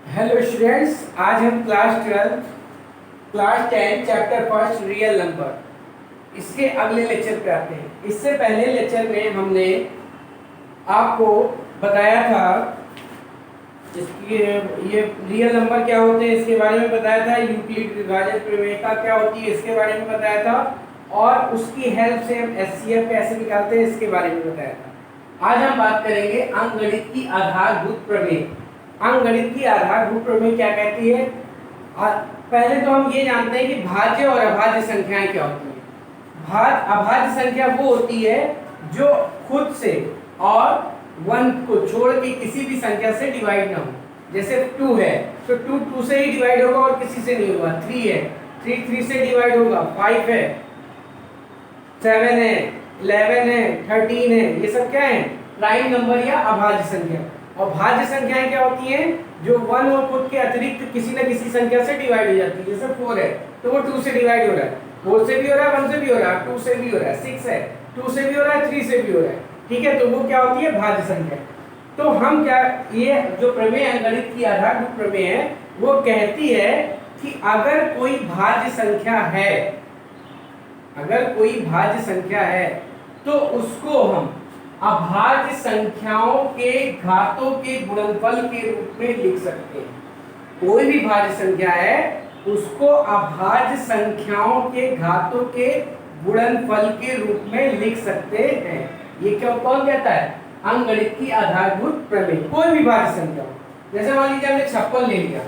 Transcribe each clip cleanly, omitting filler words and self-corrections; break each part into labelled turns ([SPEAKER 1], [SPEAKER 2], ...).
[SPEAKER 1] Hello students, आज हम class 10 chapter first real number इसके अगले लेक्चर पे आते हैं। इससे पहले लेक्चर में हमने आपको बताया था इसकी ये रियल नंबर क्या होते हैं इसके बारे में बताया था, यूक्लिड विभाजक प्रमेयिका क्या होती है इसके बारे में बताया था, और उसकी हेल्प से हम एचसीएफ कैसे निकालते हैं इसके बारे में बताया था। आज हम बात करेंगे अंकगणित की आधारभूत प्रमेय। अंकगणित की आधारभूत प्रमेय क्या कहती है? पहले तो हम ये जानते हैं कि भाज्य और अभाज्य संख्याएं क्या होती है। अभाज्य संख्या वो होती है जो खुद से और 1 को छोड़ के किसी भी संख्या से डिवाइड ना हो। जैसे 2 है तो 2 से ही डिवाइड होगा और किसी से नहीं होगा। 3 है 3 से डिवाइड होगा। 5 है, 7 है, 11 है, 13 है, ये सब क्या है? प्राइम नंबर या अभाज्य संख्या। और भाज्य संख्याएं क्या होती हैं? जो 1 और खुद के अतिरिक्त किसी न किसी संख्या से डिवाइड हो जाती है। जैसे 4 है तो वो 2 से डिवाइड हो रहा है, 4 से भी हो रहा है, 1 से भी हो रहा है, 2 से भी हो रहा है। 6 है 2 से भी हो रहा है, 3 से भी हो रहा है। ठीक है, तो वो क्या होती है? भाज्य संख्या। तो हम क्या, ये जो प्रमेय अंकगणित की आधारभूत प्रमेय है वो कहती है कि अगर कोई भाज्य संख्या है, अगर कोई भाज्य संख्या है तो उसको हम अभाज्य संख्याओं के घातों के गुणनफल के रूप में लिख सकते हैं। कोई भी भाज्य संख्या है उसको अभाज्य संख्याओं के घातों के गुणनफल के रूप में लिख सकते हैं। ये क्या कौन कहता है? अंकगणित की आधारभूत प्रमेय। कोई भी भाज्य संख्या हो, जैसे मान लीजिए हमने 56 ले लिया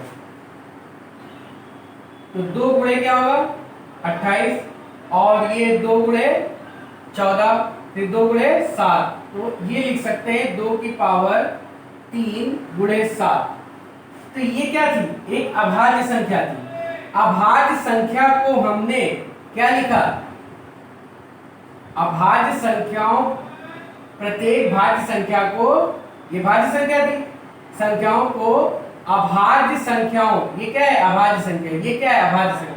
[SPEAKER 1] तो 2 गुणे क्या होगा? 28, और ये 2 गुणे 14, फिर 2 गुणे 7, तो ये लिख सकते हैं 2 की पावर 3 गुणे 7। तो ये क्या थी? एक अभाज्य संख्या थी। अभाज्य संख्या को हमने क्या लिखा? अभाज्य संख्याओं, प्रत्येक भाज्य संख्या को, ये भाज्य संख्या थी, संख्याओं को अभाज्य संख्याओं, ये क्या है? अभाज्य संख्या। ये क्या है? अभाज्य संख्या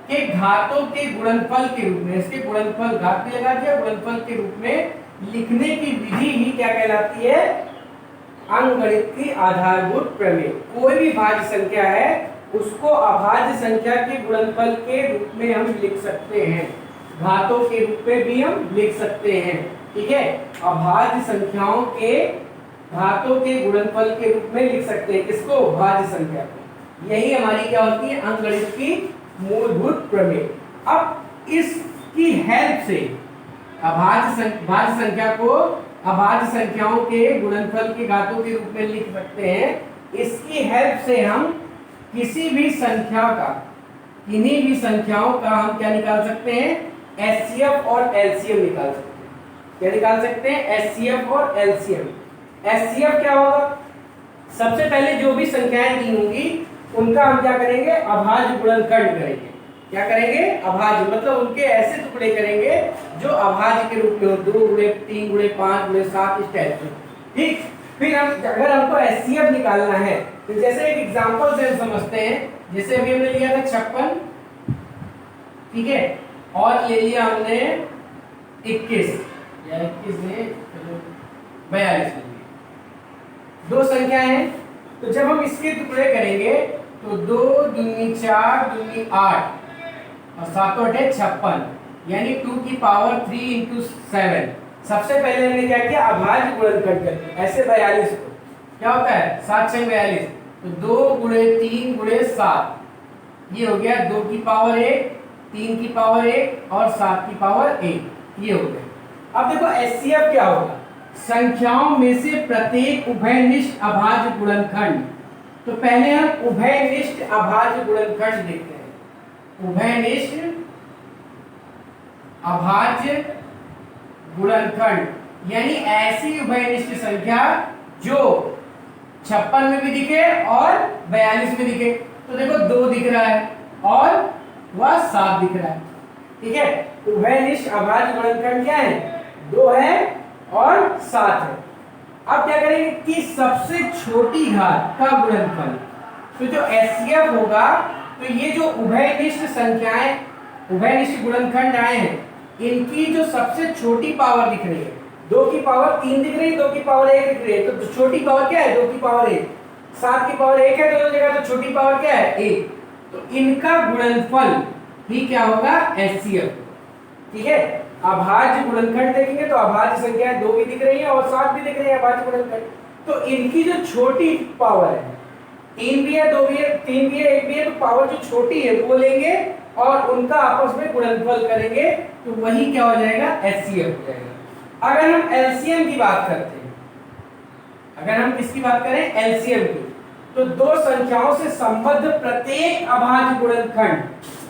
[SPEAKER 1] के घातों के गुणनफल के रूप में, इसके गुणनफल घात भी लगा दिया, गुणनफल के रूप में लिखने की विधि ही क्या कहलाती है? अंकगणित की आधारभूत प्रमेय। कोई भी भाज्य संख्या है उसको अभाज्य संख्या के गुणनफल के रूप में हम लिख सकते हैं, घातों के रूप में भी हम लिख सकते हैं। ठीक है, अभाज्य संख्याओं के घातों के गुणनफल के रूप में लिख सकते हैं किसको? भाज्य संख्या को। यही हमारी क्या होती है? अंकगणित की मूलभूत प्रमेय। अब इसकी हेल्प से भाज्य संख्या को अभाज्य संख्याओं के गुणनफल के घातों के रूप में लिख सकते हैं। इसकी हेल्प से हम किसी भी संख्या का, किन्हीं भी संख्याओं का हम क्या निकाल सकते हैं? एचसीएफ और एलसीएम निकाल सकते हैं। क्या निकाल सकते हैं? एचसीएफ और एलसीएम। एचसीएफ क्या होगा? सबसे पहले जो भी संख्याएं दी होंगी उनका हम क्या करेंगे? अभाज्य गुणनखंड करेंगे। क्या करेंगे? अभाज्य, मतलब उनके ऐसे टुकड़े करेंगे जो अभाज्य के रूप में हो, 2 गुणे 3 गुणे 5 गुणे 7 इस टाइप से। ठीक, फिर हम अगर हमको एचसीएफ निकालना है तो जैसे एक एग्जांपल से हम समझते हैं। जैसे अभी हमने लिया था 56, ठीक है, और ले लिया हमने 21 या 21 ने 42 ले लिए। दो संख्याएं हैं तो जब हम इसके टुकड़े करेंगे तो 2 दूनी 4 दूनी 8 और 7 8 56, यानी 2 की पावर 3 इंटू 7। सबसे पहले हमने क्या किया? अभाज्य गुणनखंड करके ऐसे 42 को क्या होता है? 7 6 42, तो 2 गुणे 3 गुणे 7, ये हो गया 2 की पावर 1, 3 की पावर 1 और 7 की पावर 1, ये हो गया। अब देखो एचसीएफ क्या होगा? संख्याओं में से प्रत्येक उभयनिष्ठ अभाज्य गुणनखंड। तो पहले हम उभयनिष्ठ अभाज्य गुणनखंड देखते हैं। उभयनिष्ठ अभाज्य गुणनखंड यानी ऐसी उभयनिष्ठ संख्या जो 56 में भी दिखे और 42 में दिखे। तो देखो 2 दिख रहा है और वह 7 दिख रहा है। ठीक है, उभयनिष्ठ अभाज्य गुणनखंड क्या है? 2 है और 7 है। अब क्या करेंगे कि सबसे छोटी घात का गुणनफल, तो जो एचसीएफ होगा, तो ये जो उभयनिष्ठ संख्याएं, उभयनिष्ठ गुणनखंड आए हैं, इनकी जो सबसे छोटी पावर दिख रही है, 2 की पावर 3 दिख रही है, 2 की पावर 1 दिख रही है, तो छोटी पावर क्या है? 2 की पावर 1। 7 की पावर 1 है दोनों जगह, तो छोटी पावर क्या है 1, तो इनका गुणनफल ही क्या होगा एचसीएफ। ठीक है, अभाज्य गुणनखंड देखेंगे तो अभाज्य संख्याएं 2 भी दिख रही है और 7 भी दिख रही है अभाज्य गुणनखंड, तो इनकी जो छोटी पावर है 3 भी है 2 भी है 3 भी है 1 भी है, तो पावर जो छोटी है वो लेंगे और उनका आपस में गुणनफल करेंगे, तो वही क्या हो जाएगा एचसीएफ हो जाएगा। अगर हम एलसीएम की बात करते हैं, अगर हम किसकी बात करें एलसीएम की, तो दो संख्याओं से संबद्ध प्रत्येक अभाज्य गुणनखंड,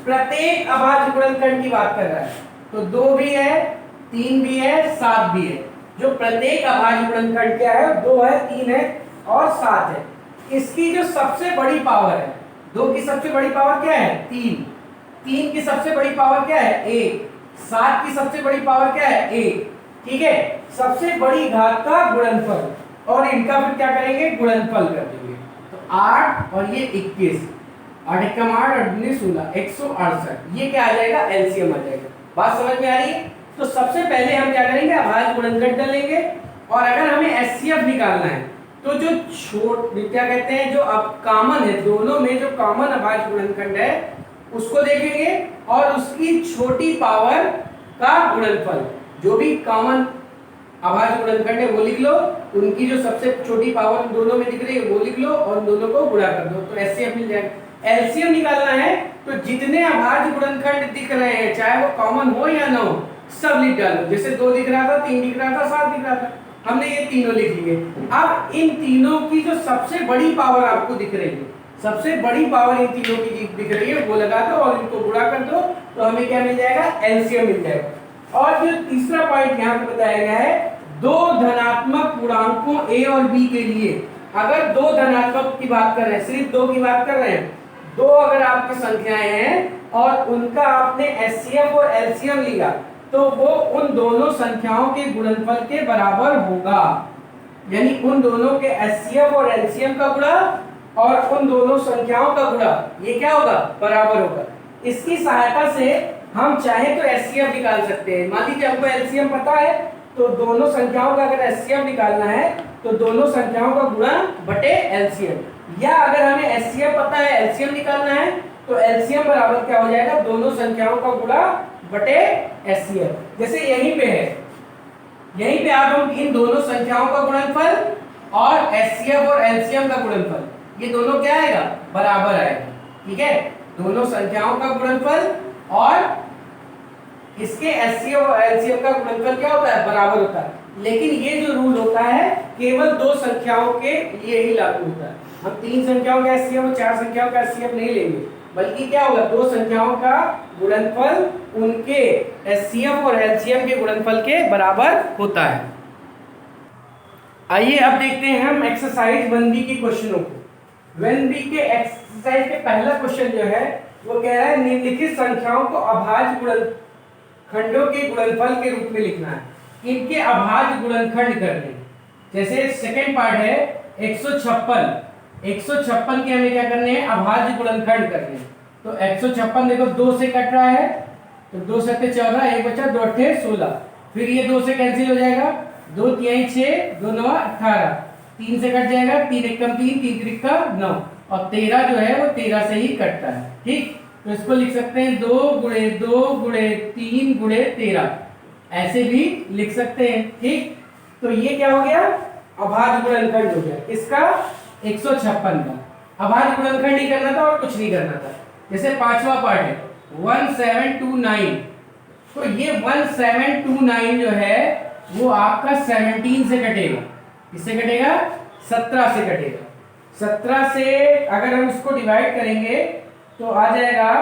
[SPEAKER 1] प्रत्येक अभाज्य गुणनखंड की बात कर रहा है, तो 2 भी है 3 भी है 7 भी है, जो प्रत्येक अभाज्य गुणनखंड क्या है 2 है 3 है और 7 है। इसकी जो सबसे बड़ी पावर है, 2 की सबसे बड़ी पावर क्या है 3, 3 की सबसे बड़ी पावर क्या है 1, 7 की सबसे बड़ी पावर क्या है 1। ठीक है, सबसे बड़ी घात का गुणनफल, और इनका फिर क्या करेंगे गुणनफल कर देंगे, तो 8 और ये 21, 8 एकम 8 और 19 16 168, ये क्या आ जाएगा एलसीएम आ जाएगा। बात समझ में आ रही है? तो सबसे पहले हम क्या करेंगे अभाज्य गुणनखंड कर लेंगे, और अगर हमें एचसीएफ निकालना है तो जो क्या कहते हैं जो अब कॉमन है, दोनों में जो कॉमन अभाज्य गुणनखंड है उसको देखेंगे और उसकी छोटी पावर का गुणनफल, जो भी कॉमन अभाज्य गुणनखंड है वो लिख लो, उनकी जो सबसे छोटी पावर दोनों में दिख रही है वो लिख लो और दोनों को गुणा कर दो, तो एचसीएफ मिल जाएगा। एलसीएम निकालना है तो जितने अभाज्य गुणनखंड दिख रहे हैं चाहे वो कॉमन हो या ना हो सब लिख डालो, जैसे 2 दिख रहा था 3 दिख रहा था 7 दिख रहा था, हमने ये तीनों लिख लिए। अब इन तीनों की जो सबसे बड़ी पावर आपको दिख रही है, सबसे बड़ी पावर इन तीनों की दिख रही है वो लगा दो और इनको गुणा कर दो, तो हमें क्या मिल जाएगा एलसीएम मिल जाएगा। और जो तीसरा पॉइंट यहाँ पे बताया गया है, दो धनात्मक पूर्णांकों ए और बी के लिए, अगर दो धनात्मक की बात कर रहे हैं, सिर्फ 2 की बात कर रहे हैं, 2 अगर आपकी संख्याएं हैं और उनका आपने एचसीएफ और एलसीएम लिया तो वो उन दोनों संख्याओं के गुणनफल के बराबर होगा, यानी उन दोनों के एचसीएफ और एलसीएम का गुणा और उन दोनों संख्याओं का गुणा ये क्या होगा बराबर होगा। इसकी सहायता से हम चाहे तो एचसीएफ निकाल सकते हैं। मान लीजिए हमको एलसीएम पता है तो दोनों संख्याओं का अगर एचसीएफ निकालना है तो दोनों संख्याओं का गुणा बटे एलसीएम, या अगर हमें एचसीएफ पता है एलसीएम निकालना है तो एलसीएम बराबर क्या हो जाएगा दोनों संख्याओं का गुणा बटे एचसीएफ। जैसे यहीं पे है, यहीं पे आप हम इन दोनों संख्याओं का गुणनफल और एचसीएफ और एलसीएम का गुणनफल ये दोनों क्या आएगा बराबर आएगा। ठीक है, दोनों संख्याओं का गुणनफल और इसके एचसीएफ और एलसीएम का गुणनफल क्या होता है बराबर होता है, लेकिन ये जो रूल होता है केवल 2 संख्याओं के लिए ही लागू होता है। हम 3 संख्याओं का एचसीएफ और 4 संख्याओं का एचसीएफ नहीं लेंगे, बल्कि क्या होगा 2 संख्याओं का गुणनफल उनके एचसीएफ और एलसीएम के गुणनफल के बराबर होता है। आइए अब देखते हैं हम एक्सरसाइज 1B के क्वेश्चनों को। 1B के एक्सरसाइज के पहला क्वेश्चन जो है वो कह रहा है निम्नलिखित संख्याओं को अभाज्य गुणनखंडों के गुणनफल के रूप में लिखना है, इनके अभाज्य गुणनखंड करने। जैसे सेकंड पार्ट है 156, 156 के हमें क्या करने हैं अभाज्य गुणनखंड करने हैं। तो 156 देखो 2 से कट रहा है तो 2 7 14, 1 बचा 2 8 16, फिर ये 2 से कैंसिल हो जाएगा, 2 3 6 2 9 18, 3 से कट जाएगा 3 एकम 3 3 त्रिका 9, और 13 जो है वो 13 से ही कटता है। ठीक, तो इसको लिख सकते हैं 2 गुणे 2 गुणे 3 गुणे 13, ऐसे भी लिख सकते हैं। ठीक, तो ये क्या हो गया अभाज्य गुणनखंड हो गया इसका 156 का। अभाज्य गुणनखंड ही करना था और कुछ नहीं करना था। जैसे पांचवा पार्ट है 1729, तो ये 1729 जो है वो आपका 17 से कटेगा, किससे कटेगा 17 से कटेगा। 17 से अगर हम इसको डिवाइड करेंगे तो आ जाएगा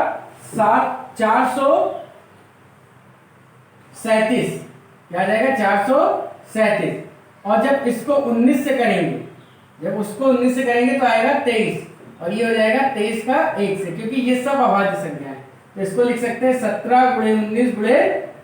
[SPEAKER 1] 437, क्या आ जाएगा 437, और जब इसको 19 से करेंगे, जब उसको 19 से करेंगे तो आएगा 23, और ये हो जाएगा 23 का 1 से, क्योंकि ये सब अभाज्य संख्या है। तो इसको लिख सकते हैं 17 गुणे 19 गुणे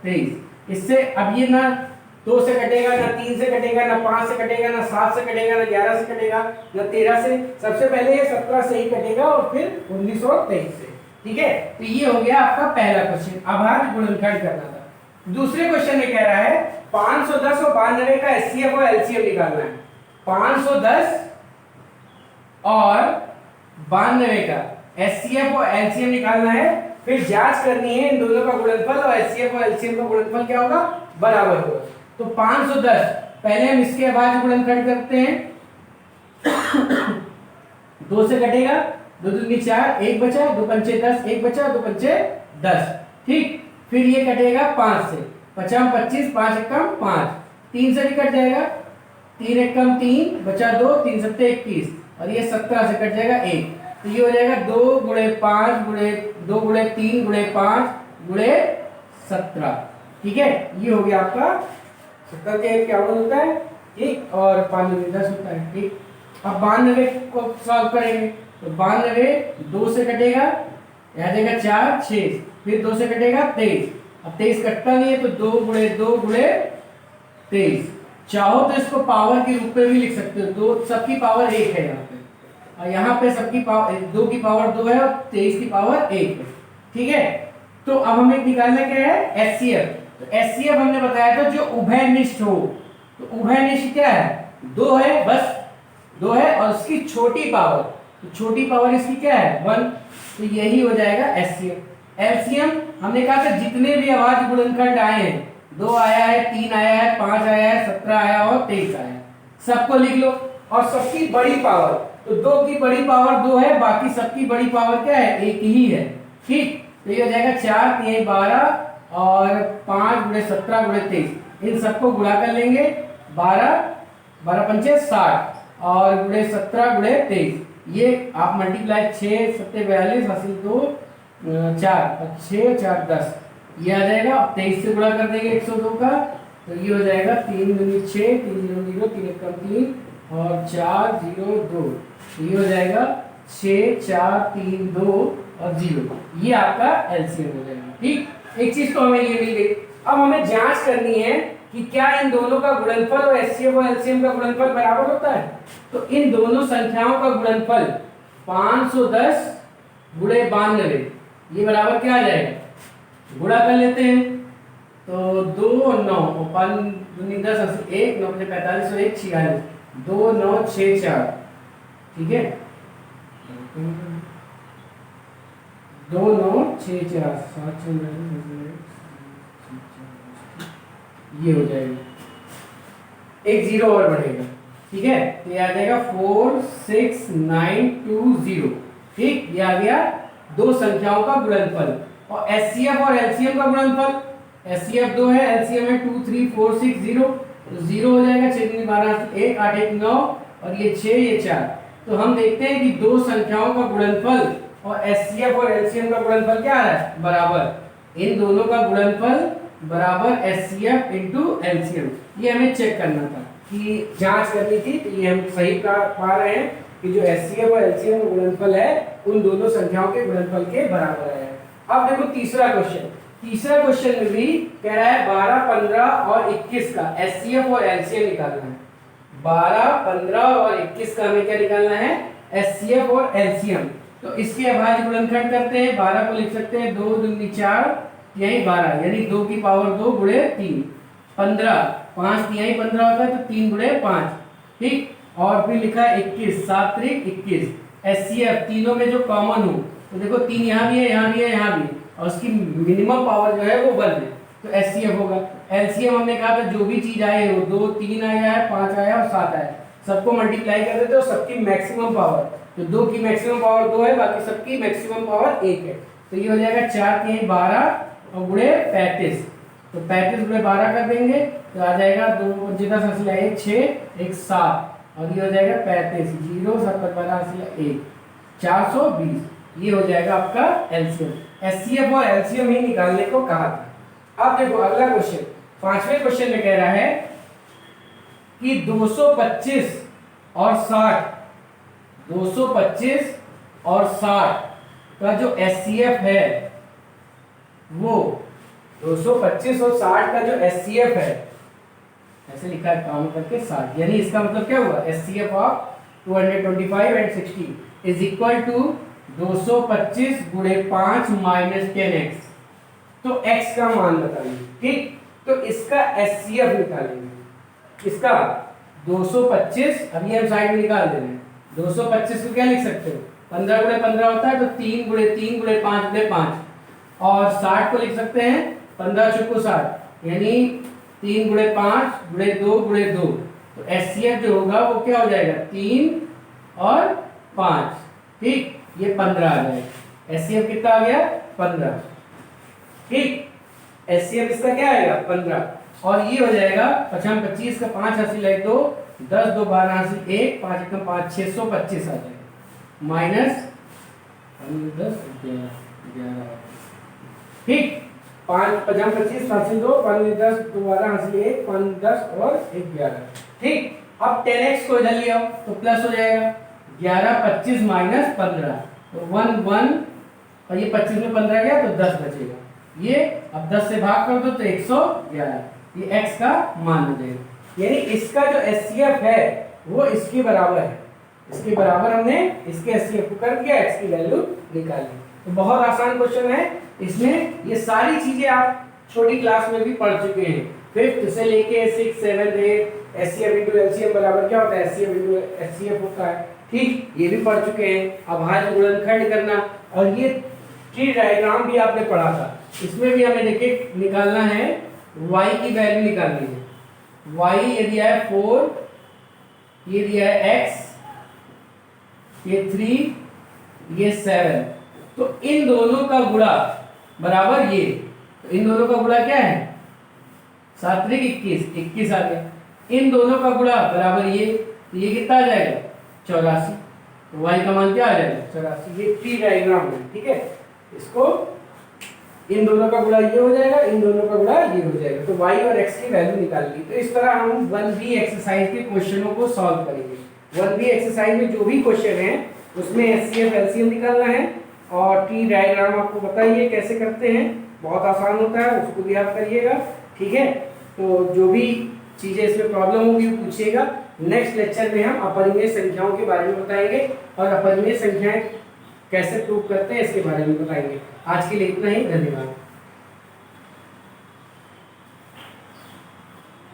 [SPEAKER 1] 23। इससे अब ये ना 2 से कटेगा, ना 3 से कटेगा, ना 5 से कटेगा, ना 7 से कटेगा, ना 11 से कटेगा, ना 13 से। सबसे पहले ये 17 से ही कटेगा और फिर 19 और 23 से। ठीक है, तो ये हो गया आपका पहला क्वेश्चन, अभाज्य गुणनखंड करना था। दूसरे क्वेश्चन में कह रहा है 510 और 92 का एचसीएफ और एलसीएम निकालना है। 510 और 92 का एचसीएफ और एलसीएम निकालना है। फिर जांच करनी है इन दोनों का गुणनफल और एचसीएफ और एलसीएम का गुणनफल क्या होगा, बराबर होगा। तो 510 पहले हम इसके अभाज्य गुणनखंड करते हैं। 2 से कटेगा, 2 दूनी 4, 1 बचा, 2 पंचे 10, 1 बचा, 2 पंचे 10, ठीक। फिर ये कटेगा 5 से, 50 25, 5 एकम 5, 3 से भी कट जाएगा, 3 एकम 3, बचा 2, 3 सत्ते 21, और ये 17 से कट जाएगा 1। तो ये हो जाएगा 2 गुणे 5 गुणे 2 गुणे 3 गुणे 5 गुणे 17, ठीक है। ये हो गया आपका 70 के 51 होता है, ठीक, और 5 में 10 होता है, ठीक। अब 92 को सॉल्व करेंगे। तो 92 2 से कटेगा, यहाँ जाएगा 4 6, फिर 2 से कटेगा 23। अब 23 कटता नहीं है तो 2 गुणे 2 गुणे 23। चाहो तो इसको पावर के रूप में भी लिख सकते हो, 2 सबकी पावर 1 है यहाँ पे, और यहाँ पे सबकी पावर 2 की पावर 2 है और 23 की पावर 1 है, ठीक है। तो अब हमें निकालना क्या है, एचसीएफ। तो एचसीएफ हमने बताया था जो उभयनिष्ठ हो। तो उभयनिष्ठ क्या है, 2 है, बस 2 है, और उसकी छोटी पावर, तो छोटी पावर इसकी क्या है, 1। तो यही हो जाएगा एचसीएफ। एलसीएम हमने कहा था जितने भी अभाज्य गुणनखंड आए हैं, 2 आया है, 3 आया है, 5 आया है, 17 आया और 23 आया है, सबको लिख लो। और सबकी बड़ी पावर, तो 2 की बड़ी पावर 2 है, बाकी सबकी बड़ी पावर क्या है, 1 ही है, ठीक। तो ये हो जाएगा 4 3 12 और 5 गुणे 17 गुणे 23, इन सबको गुणा कर लेंगे, 12 12 पंचे 60 और गुणे 17 गुणे 23। ये आप मल्टीप्लाई 6 7 42 हासिल 2 4 6 4 10, ये आ जाएगा। 23 से गुणा कर देंगे 102 का, तो ये हो जाएगा 3 दूनी 6 3 0 0 3 एकम 3 और 4 0 2, ये हो जाएगा 6 4 3 2 और 0। ये आपका एलसीएम हो जाएगा, ठीक। एक चीज तो हमें ये मिल गई। अब हमें जांच करनी है कि क्या इन दोनों का गुणनफल और एचसीएफ और एलसीएम का गुणनफल बराबर होता है। तो इन दोनों संख्याओं का गुणनफल 510 गुणे 92, ये बराबर क्या आ जाएगा, गुणा कर लेते हैं। तो 2 9 और 5 दूनी 10 1 9 45 और 1 46, 2 9 6 4, ठीक है। 2 9 6 4 7 6 ये हो जाएगा, एक 0 और बढ़ेगा, ठीक है। तो ये आ जाएगा 4 6 9 2 0, ठीक। ये आ गया दो संख्याओं का गुणनफल। और एचसीएफ और एलसीएम का गुणनफल, एचसीएफ 2 है, एलसीएम है 2 3 4 6 0, तो 0 हो जाएगा, 6 दूनी 12 1 8 1 9 और ये 6 ये 4। तो हम देखते हैं कि दो संख्याओं का गुणनफल और एचसीएफ और एलसीएम का गुणनफल क्या आ रहा है, बराबर। इन दोनों का गुणनफल बराबर एचसीएफ इनटू एलसीएम। ये हमें चेक करना था कि जांच करनी थी, तो ये हम सही पा रहे हैं कि जो एचसीएफ और एलसीएम का गुणनफल है उन दोनों संख्याओं के गुणनफल के बराबर है। अब देखो तीसरा क्वेश्चन, तीसरा क्वेश्चन में भी कह रहा है 12 15 और 21 का एचसीएफ और एलसीएम निकालना है। 12 15 और 21 का हमें क्या निकालना है, एचसीएफ और एलसीएम। तो इसके अभाज्य गुणनखंड करते हैं। 12 को लिख सकते हैं 2 दूनी 4 यही 12, यानी 2 की पावर 2 गुणे 3। 15 5 यही 15 होता है, तो 3 गुणे 5, ठीक। और फिर लिखा है 21 7 3 21। एचसीएफ तीनों में जो कॉमन हो, तो देखो 3 यहाँ भी है, यहाँ भी है, यहाँ भी, और उसकी मिनिमम पावर जो है वो 1 है, तो एचसीएफ होगा। एलसीएम हमने कहा था जो भी चीज आए वो 2 3 आया है, 5 आया और 7 आया, सबको मल्टीप्लाई कर देते हो, सबकी मैक्सिमम पावर, तो 2 की मैक्सिमम पावर 2 है, बाकी सबकी मैक्सिमम पावर 1 है। तो ये हो जाएगा 4 3 12 और गुणे 35, तो 35 गुणे 12 कर देंगे तो आ जाएगा 2 5 10 1 6 1 7, और ये हो जाएगा 35 0 7 12 1 420। ये हो जाएगा आपका एलसीएम। एचसीएफ और एलसीएम ही निकालने को कहा था। अब देखो अगला क्वेश्चन, पांचवें क्वेश्चन में कह रहा है कि 225 और 60, 225 और 60 का जो एचसीएफ है वो 225 और 60 का जो एचसीएफ है, ऐसे लिखा है काम करके 60, यानी इसका मतलब क्या हुआ, HCF of 225 and 60 is equal to 225 गुणे 5 माइनस 10x। तो x का मान बताइए, ठीक। तो इसका एचसीएफ निकालेंगे, इसका 225 अभी हम साइड में निकाल दे रहे हैं, 225 को क्या लिख सकते हो, 15 गुणे 15 होता है तो 3 गुणे 3 गुणे 5 गुणे 5। और 60 को लिख सकते हैं 15 चौको 60, यानी 3 गुणे 5 गुणे 2 गुणे 2। तो एचसीएफ जो होगा वो क्या हो जाएगा, 3 और 5, ठीक, ये 15 आ जाएगा। एचसीएफ कितना आ गया, 15, ठीक। एचसीएफ इसका क्या आएगा, 15। और ये हो जाएगा 55 25 का 5 हासिल है 2, 10 2 12 हासिल 1, 5 एकम 5 625 आ जाएगा, माइनस 10 11, ठीक। 5 55 25 हासिल 2, 5 10 12 हासिल 1, 5 10 और 1 11, ठीक। अब 10x को इधर ले आओ तो प्लस हो जाएगा 11 25 माइनस 15, तो 1 1, और ये 25 में 15 गया तो 10 बचेगा। ये अब 10 से भाग कर दो तो 111, ये x का मान हो जाएगा। यानी इसका जो एचसीएफ है वो इसके बराबर है, इसके बराबर हमने इसके एचसीएफ को कर दिया, x की वैल्यू निकाली। तो बहुत आसान क्वेश्चन है, इसमें ये सारी चीजें आप छोटी क्लास में भी पढ़ चुके हैं। 5th से लेके 6 7 8 एचसीएफ इनटू एलसीएम बराबर क्या होता है, एचसीएफ इनटू एचसीएफ होता है, ठीक, ये भी पढ़ चुके हैं। अभाज्य गुणनखंड करना, और ये ट्री डायग्राम भी आपने पढ़ा था, इसमें भी हमें देखिए निकालना है y की वैल्यू निकालनी है। y ये दिया है 4, ये दिया है x, ये 3, ये 7, तो इन दोनों का गुणा बराबर ये, तो इन दोनों का गुणा क्या है, 7 3 21 21 आ गया। इन दोनों का गुणा बराबर ये, तो ये कितना आ जाएगा 84, तो y का मान क्या आ जाएगा 84। ये ट्री डायग्राम है, ठीक है। इसको इन दोनों का गुणा ये हो जाएगा, इन दोनों का गुणा ये हो जाएगा, तो y और x की वैल्यू निकाल ली। तो इस तरह हम 1b एक्सरसाइज के क्वेश्चनों को सॉल्व करेंगे। 1b एक्सरसाइज में जो भी क्वेश्चन है उसमें एचसीएफ एलसीएम निकालना है, और ट्री डायग्राम आपको बताइए कैसे करते हैं, बहुत आसान होता है, उसको भी आप करिएगा, ठीक है। तो जो भी चीजें इसमें प्रॉब्लम होगी वो पूछिएगा। नेक्स्ट लेक्चर में हम अपरिमेय संख्याओं के बारे में बताएंगे, और अपरिमेय संख्याएं कैसे प्रूव करते हैं इसके बारे में बताएंगे। आज के लिए इतना ही, धन्यवाद।